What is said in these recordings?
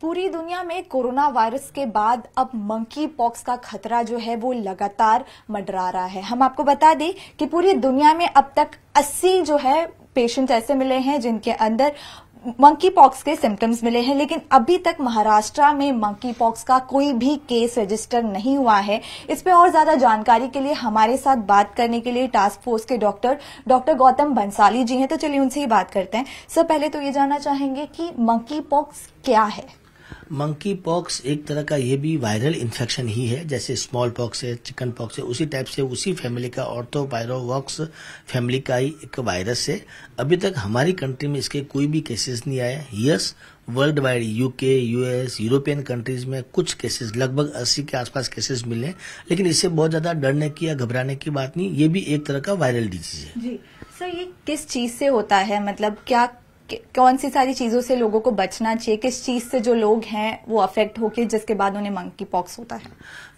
पूरी दुनिया में कोरोना वायरस के बाद अब मंकी पॉक्स का खतरा जो है वो लगातार मंडरा रहा है। हम आपको बता दें कि पूरी दुनिया में अब तक 80 जो है पेशेंट ऐसे मिले हैं जिनके अंदर मंकी पॉक्स के सिम्टम्स मिले हैं, लेकिन अभी तक महाराष्ट्र में मंकी पॉक्स का कोई भी केस रजिस्टर नहीं हुआ है। इस पे और ज्यादा जानकारी के लिए हमारे साथ बात करने के लिए टास्क फोर्स के डॉक्टर गौतम बंसाली जी हैं, तो चलिए उनसे ही बात करते हैं। सर, पहले तो ये जानना चाहेंगे कि मंकी पॉक्स क्या है? मंकी पॉक्स एक तरह का ये भी वायरल इन्फेक्शन ही है, जैसे स्मॉल पॉक्स है, चिकन पॉक्स है, उसी टाइप से उसी फैमिली का ऑर्थोपायरोवॉक्स फैमिली का ही एक वायरस है। अभी तक हमारी कंट्री में इसके कोई भी केसेस नहीं आए। Yes, world wide UK, US, European countries में कुछ केसेस, लगभग 80 के आसपास केसेस मिले, लेकिन इससे बहुत ज्यादा डरने की या घबराने की बात नहीं। ये भी एक तरह का वायरल डिजीज है। जी सर, ये किस चीज से होता है? मतलब क्या कौन सी सारी चीजों से लोगों को बचना चाहिए? किस चीज से जो लोग हैं वो अफेक्ट होके जिसके बाद उन्हें मंकी पॉक्स होता है?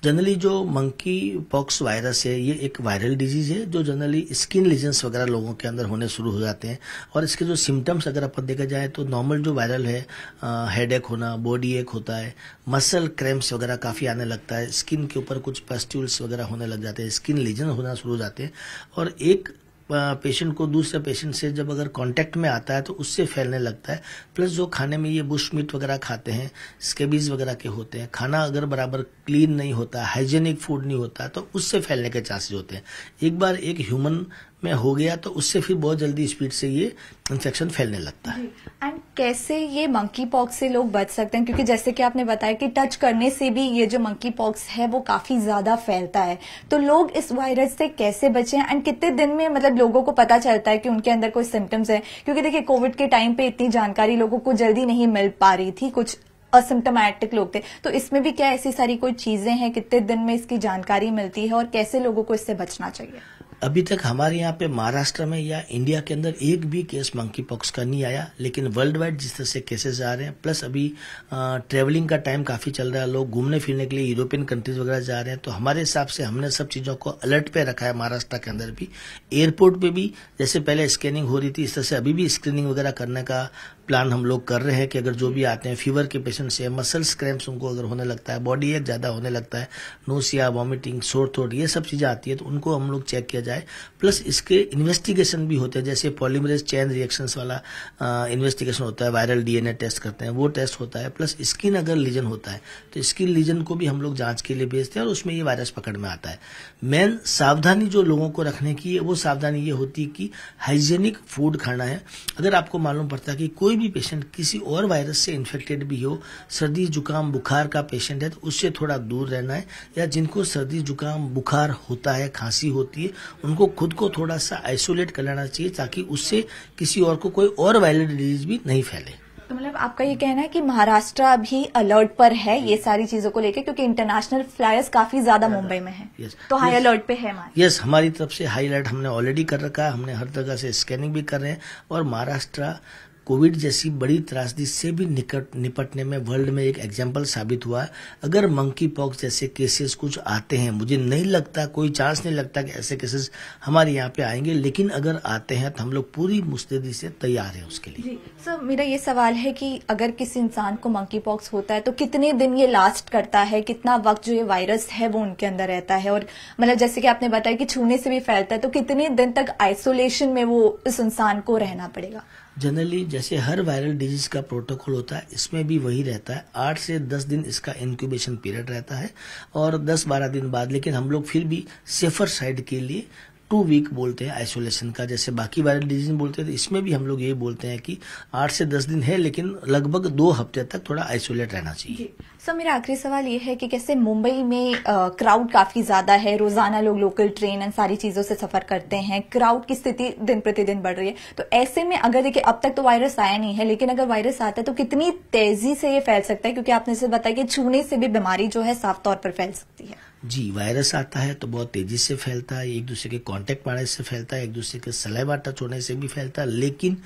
जनरली जो मंकी पॉक्स वायरस है ये एक वायरल डिजीज है जो जनरली स्किन लीजन्स वगैरह लोगों के अंदर होने शुरू हो जाते हैं। और इसके जो सिम्टम्स अगर अपन देखा जाए तो नॉर्मल जो वायरल है, हेडेक होना, बॉडी एक होता है, मसल क्रैम्प्स वगैरह काफी आने लगता है, स्किन के ऊपर कुछ पस्ट्यूल्स वगैरह होने लग जाते हैं, स्किन लीजन होना शुरू हो जाते हैं। और एक पेशेंट को दूसरे पेशेंट से जब अगर कांटेक्ट में आता है तो उससे फैलने लगता है। प्लस जो खाने में ये बुश मीट वगैरह खाते हैं, स्केबीज वगैरह के होते हैं, खाना अगर बराबर क्लीन नहीं होता, हाइजेनिक फूड नहीं होता, तो उससे फैलने के चांसेस होते हैं। एक बार एक ह्यूमन में हो गया तो उससे फिर बहुत जल्दी स्पीड से ये इन्फेक्शन फैलने लगता है। एंड कैसे ये मंकी पॉक्स से लोग बच सकते हैं? क्योंकि जैसे कि आपने बताया कि टच करने से भी ये जो मंकी पॉक्स है वो काफी ज्यादा फैलता है, तो लोग इस वायरस से कैसे बचें एंड कितने दिन में मतलब लोगों को पता चलता है कि उनके अंदर कोई सिम्टम्स है? क्योंकि देखिए कोविड के टाइम पे इतनी जानकारी लोगों को जल्दी नहीं मिल पा रही थी, कुछ असिम्टोमेटिक लोग थे, तो इसमें भी क्या ऐसी सारी कोई चीजें हैं? कितने दिन में इसकी जानकारी मिलती है और कैसे लोगों को इससे बचना चाहिए? अभी तक हमारे यहाँ पे महाराष्ट्र में या इंडिया के अंदर एक भी केस मंकी पॉक्स का नहीं आया, लेकिन वर्ल्ड वाइड जिस तरह से केसेस आ रहे हैं, प्लस अभी ट्रेवलिंग का टाइम काफी चल रहा है, लोग घूमने फिरने के लिए यूरोपियन कंट्रीज वगैरह जा रहे हैं, तो हमारे हिसाब से हमने सब चीजों को अलर्ट पे रखा है। महाराष्ट्र के अंदर भी एयरपोर्ट पे भी जैसे पहले स्कैनिंग हो रही थी, इस तरह से अभी भी स्क्रीनिंग वगैरह करने का प्लान हम लोग कर रहे हैं कि अगर जो भी आते हैं फीवर के पेशेंट से, मसल्स क्रैम्प्स उनको अगर होने लगता है, बॉडी एक ज्यादा होने लगता है, नोसिया, वॉमिटिंग, सोर थ्रोट, ये सब चीजें आती है तो उनको हम लोग चेक किया जाए। प्लस इसके इन्वेस्टिगेशन भी होते हैं, जैसे पॉलीमरेज चेन रिएक्शंस वाला इन्वेस्टिगेशन होता है, वायरल डीएनए टेस्ट करते हैं, वो टेस्ट होता है। प्लस स्किन अगर लीजन होता है तो स्किन लीजन को भी हम लोग जांच के लिए भेजते हैं और उसमें ये वायरस पकड़ में आता है। मेन सावधानी जो लोगों को रखने की है वो सावधानी ये होती है कि हाइजेनिक फूड खाना है। अगर आपको मालूम पड़ता है कि कोई भी पेशेंट किसी और वायरस से इन्फेक्टेड भी हो, सर्दी जुकाम बुखार का पेशेंट है, तो उससे थोड़ा दूर रहना है। या जिनको सर्दी जुकाम बुखार होता है, खांसी होती है, उनको खुद को थोड़ा सा आइसोलेट कर लेना चाहिए ताकि उससे किसी और को कोई और वायरल डिजीज भी नहीं फैले। तो मतलब आपका ये कहना है कि महाराष्ट्र अभी अलर्ट पर है ये सारी चीजों को लेकर, क्योंकि इंटरनेशनल फ्लायर्स काफी ज्यादा मुंबई में है, तो हाई अलर्ट पे है हमारे? यस, हमारी तरफ से हाई अलर्ट हमने ऑलरेडी कर रखा है। हमने हर जगह से स्कैनिंग भी कर रहे हैं और महाराष्ट्र कोविड जैसी बड़ी त्रासदी से भी निपटने में वर्ल्ड में एक एग्जाम्पल साबित हुआ है। अगर मंकी पॉक्स जैसे केसेस कुछ आते हैं, मुझे नहीं लगता, कोई चांस नहीं लगता कि ऐसे केसेस हमारे यहाँ पे आएंगे, लेकिन अगर आते हैं तो हम लोग पूरी मुस्तैदी से तैयार हैं उसके लिए। सर, मेरा ये सवाल है कि अगर किसी इंसान को मंकी पॉक्स होता है तो कितने दिन ये लास्ट करता है, कितना वक्त जो ये वायरस है वो उनके अंदर रहता है? और मतलब जैसे कि आपने बताया कि छूने से भी फैलता है, तो कितने दिन तक आइसोलेशन में वो इस इंसान को रहना पड़ेगा? जनरली जैसे हर वायरल डिजीज का प्रोटोकॉल होता है, इसमें भी वही रहता है। 8 से 10 दिन इसका इंक्यूबेशन पीरियड रहता है और 10-12 दिन बाद, लेकिन हम लोग फिर भी सेफर साइड के लिए 2 वीक बोलते हैं आइसोलेशन का, जैसे बाकी वायरल डिजीज बोलते हैं, तो इसमें भी हम लोग यही बोलते हैं कि 8 से 10 दिन है, लेकिन लगभग 2 हफ्ते तक थोड़ा आइसोलेट रहना चाहिए। सर, मेरा आखिरी सवाल ये है कि कैसे मुंबई में क्राउड काफी ज्यादा है, रोजाना लोग लोकल ट्रेन एंड सारी चीजों से सफर करते हैं, क्राउड की स्थिति दिन प्रतिदिन बढ़ रही है, तो ऐसे में अगर देखिए अब तक तो वायरस आया नहीं है, लेकिन अगर वायरस आता है तो कितनी तेजी से ये फैल सकता है? क्योंकि आपने से बताया कि छूने से भी बीमारी जो है साफ तौर पर फैल सकती है। जी, वायरस आता है तो बहुत तेजी से फैलता है, एक दूसरे के कांटेक्ट में आने से फैलता है, एक दूसरे के सलाइवा टच होने से भी फैलता है। लेकिन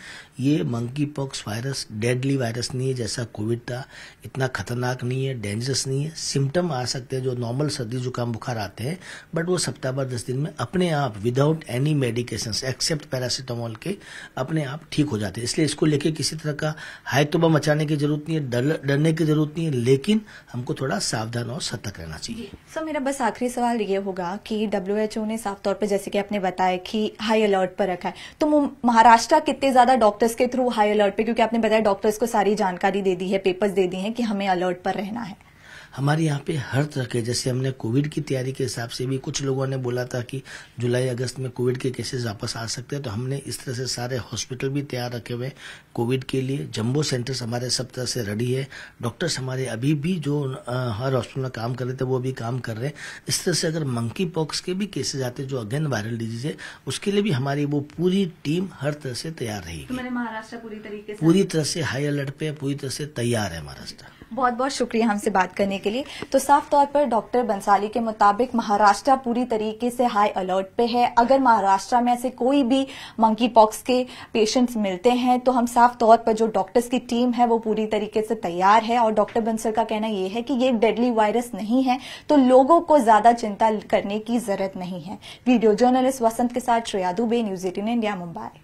ये monkey pox virus deadly virus नहीं है, जैसा कोविड था, इतना खतरनाक नहीं है, डेंजरस नहीं है। सिम्टम आ सकते हैं जो नॉर्मल सर्दी जुकाम बुखार आते हैं, बट वो सप्ताह भर 10 दिन में अपने आप without any medication except paracetamol के अपने आप ठीक हो जाते हैं। इसलिए इसको लेके किसी तरह का हाई तौबा मचाने की जरूरत नहीं है, डरने की जरूरत नहीं है, लेकिन हमको थोड़ा सावधान और सतर्क रहना चाहिए। सर, मेरा बस आखिरी सवाल ये होगा कि WHO ने साफ तौर पर, जैसे कि आपने बताया, कि हाई अलर्ट पर रखा है, तो महाराष्ट्र कितने ज्यादा डॉक्टर्स के थ्रू हाई अलर्ट पे, क्योंकि आपने बताया डॉक्टर्स को सारी जानकारी दे दी है, पेपर्स दे दी हैं कि हमें अलर्ट पर रहना है। हमारे यहाँ पे हर तरह के, जैसे हमने कोविड की तैयारी के हिसाब से भी, कुछ लोगों ने बोला था कि जुलाई अगस्त में कोविड के केसेस वापस आ सकते हैं, तो हमने इस तरह से सारे हॉस्पिटल भी तैयार रखे हुए कोविड के लिए। जंबो सेंटर्स हमारे सब तरह से रेडी है, डॉक्टर्स हमारे अभी भी जो हर हॉस्पिटल में काम कर रहे थे वो भी काम कर रहे हैं। इस तरह से अगर मंकी पॉक्स के भी केसेज आते हैं जो अगेन वायरल डिजीज है, उसके लिए भी हमारी वो पूरी टीम हर तरह से तैयार रहेगी। तो मैंने महाराष्ट्र पूरी तरह से हाई अलर्ट पे, पूरी तरह से तैयार है महाराष्ट्र। बहुत बहुत शुक्रिया हमसे बात करने के लिए। तो साफ तौर पर डॉक्टर बंसाली के मुताबिक महाराष्ट्र पूरी तरीके से हाई अलर्ट पे है। अगर महाराष्ट्र में ऐसे कोई भी मंकी पॉक्स के पेशेंट्स मिलते हैं तो हम साफ तौर पर जो डॉक्टर्स की टीम है वो पूरी तरीके से तैयार है। और डॉक्टर बंसल का कहना यह है कि ये डेडली वायरस नहीं है, तो लोगों को ज्यादा चिंता करने की जरूरत नहीं है। वीडियो जर्नलिस्ट वसंत के साथ श्रेया दुबे, न्यूज़ 18 इंडिया, मुंबई।